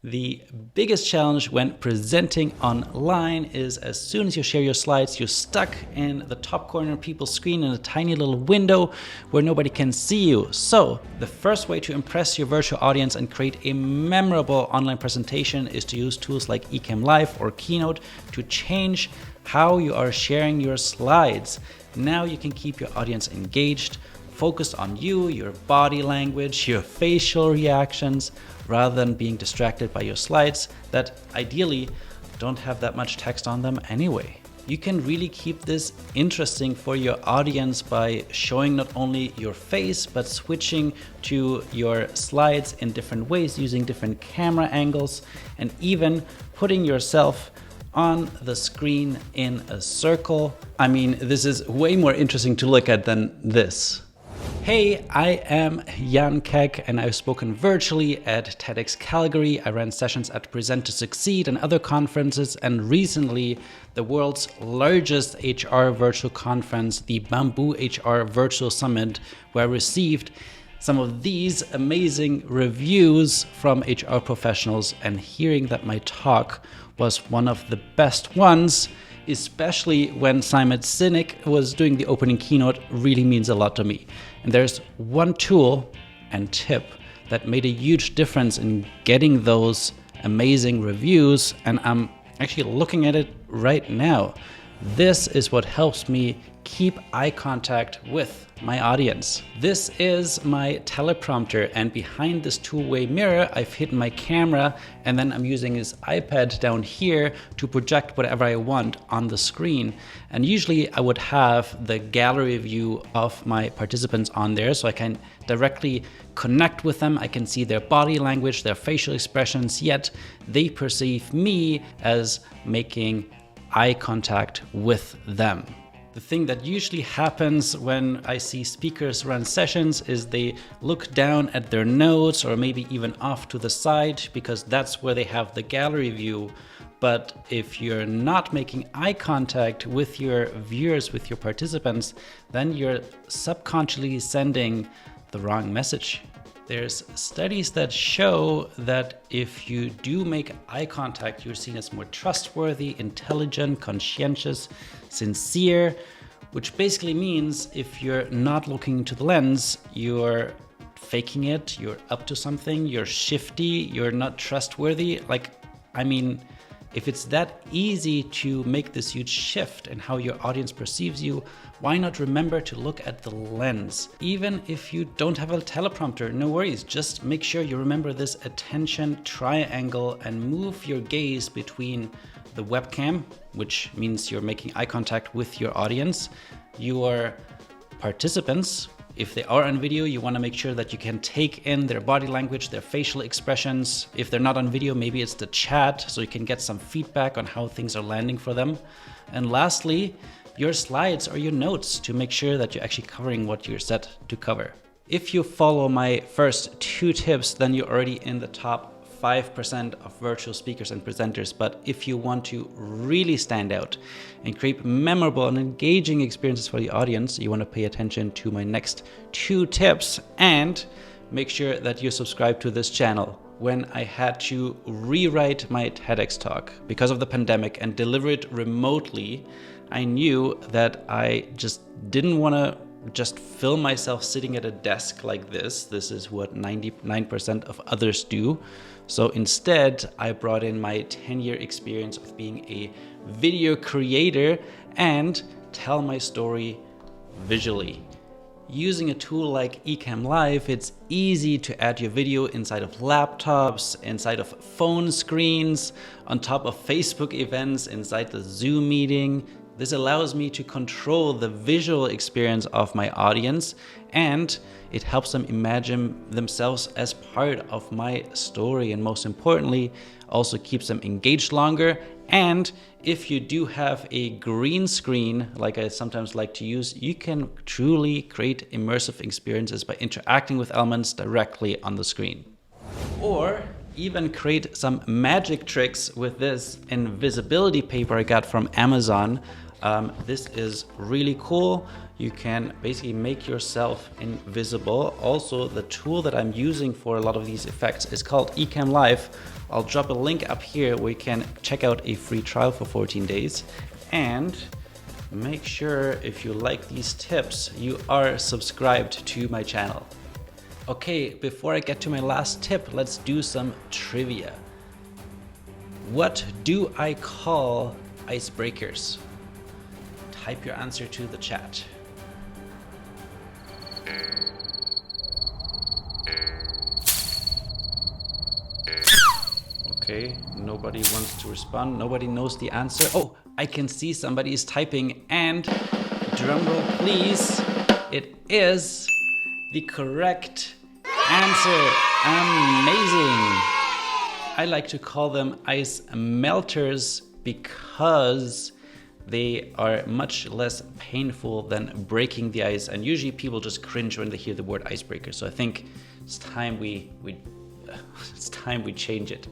The biggest challenge when presenting online is as soon as you share your slides, you're stuck in the top corner of people's screen in a tiny little window where nobody can see you. So the first way to impress your virtual audience and create a memorable online presentation is to use tools like Ecamm Live or Keynote to change how you are sharing your slides. Now you can keep your audience engaged, focused on you, your body language, your facial reactions, rather than being distracted by your slides that ideally don't have that much text on them anyway. You can really keep this interesting for your audience by showing not only your face, but switching to your slides in different ways, using different camera angles, and even putting yourself on the screen in a circle. I mean, this is way more interesting to look at than this. Hey, I am Jan Keck and I've spoken virtually at TEDx Calgary. I ran sessions at Present to Succeed and other conferences, and recently the world's largest HR virtual conference, the Bamboo HR Virtual Summit, where I received some of these amazing reviews from HR professionals, and hearing that my talk was one of the best ones, especially when Simon Sinek was doing the opening keynote, really means a lot to me. And there's one tool and tip that made a huge difference in getting those amazing reviews, and I'm actually looking at it right now. This is what helps me keep eye contact with my audience. This is my teleprompter, and behind this two-way mirror, I've hidden my camera, and then I'm using this iPad down here to project whatever I want on the screen. And usually I would have the gallery view of my participants on there, so I can directly connect with them. I can see their body language, their facial expressions, yet they perceive me as making eye contact with them. The thing that usually happens when I see speakers run sessions is they look down at their notes or maybe even off to the side, because that's where they have the gallery view. But if you're not making eye contact with your viewers, with your participants, then you're subconsciously sending the wrong message. There's studies that show that if you do make eye contact, you're seen as more trustworthy, intelligent, conscientious, sincere, which basically means if you're not looking into the lens, you're faking it, you're up to something, you're shifty, you're not trustworthy. If it's that easy to make this huge shift in how your audience perceives you, why not remember to look at the lens? Even if you don't have a teleprompter, no worries. Just make sure you remember this attention triangle and move your gaze between the webcam, which means you're making eye contact with your audience, your participants. If they are on video, you want to make sure that you can take in their body language, their facial expressions. If they're not on video, maybe it's the chat, so you can get some feedback on how things are landing for them. And lastly, your slides or your notes to make sure that you're actually covering what you're set to cover. If you follow my first two tips, then you're already in the top 5% of virtual speakers and presenters. But if you want to really stand out and create memorable and engaging experiences for the audience, you want to pay attention to my next two tips, and make sure that you subscribe to this channel. When I had to rewrite my TEDx talk because of the pandemic and deliver it remotely, I knew that I just didn't want to just film myself sitting at a desk like this. This is what 99% of others do. So instead, I brought in my 10-year experience of being a video creator and tell my story visually. Using a tool like Ecamm Live, it's easy to add your video inside of laptops, inside of phone screens, on top of Facebook events, inside the Zoom meeting. This allows me to control the visual experience of my audience, and it helps them imagine themselves as part of my story, and most importantly, also keeps them engaged longer. And if you do have a green screen, like I sometimes like to use, you can truly create immersive experiences by interacting with elements directly on the screen. Or even create some magic tricks with this invisibility paper I got from Amazon. This is really cool. You can basically make yourself invisible. Also, the tool that I'm using for a lot of these effects is called Ecamm Live. I'll drop a link up here where you can check out a free trial for 14 days. And make sure if you like these tips, you are subscribed to my channel. Okay, before I get to my last tip, let's do some trivia. What do I call icebreakers? Type your answer to the chat. Okay, nobody wants to respond. Nobody knows the answer. Oh, I can see somebody is typing, and drumroll please, it is the correct answer. Amazing. I like to call them ice melters because they are much less painful than breaking the ice, and usually people just cringe when they hear the word icebreaker. So I think it's time we change it.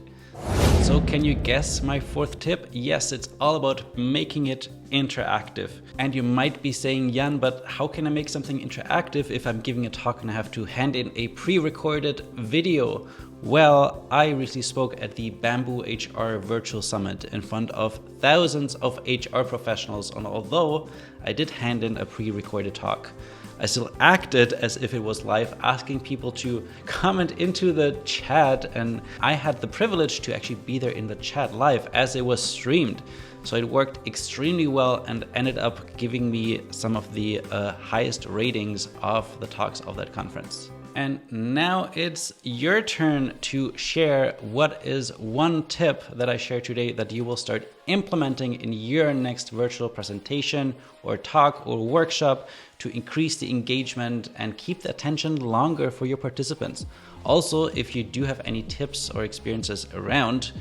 So can you guess my fourth tip? Yes, it's all about making it interactive. And you might be saying, Jan, but how can I make something interactive if I'm giving a talk and I have to hand in a pre-recorded video? Well, I recently spoke at the Bamboo HR Virtual Summit in front of thousands of HR professionals, and although I did hand in a pre-recorded talk, I still acted as if it was live, asking people to comment into the chat, and I had the privilege to actually be there in the chat live as it was streamed. So it worked extremely well and ended up giving me some of the highest ratings of the talks of that conference. And now it's your turn to share what is one tip that I shared today that you will start implementing in your next virtual presentation or talk or workshop to increase the engagement and keep the attention longer for your participants. Also, if you do have any tips or experiences around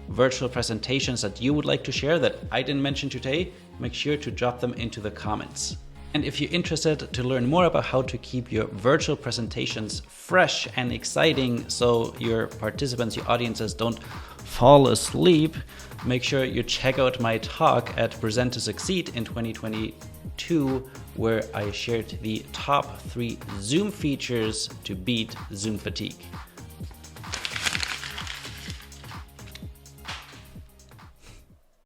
virtual presentations that you would like to share that I didn't mention today, make sure to drop them into the comments. And if you're interested to learn more about how to keep your virtual presentations fresh and exciting so your participants, your audiences don't fall asleep, make sure you check out my talk at Present to Succeed in 2022, where I shared the top 3 Zoom features to beat Zoom fatigue.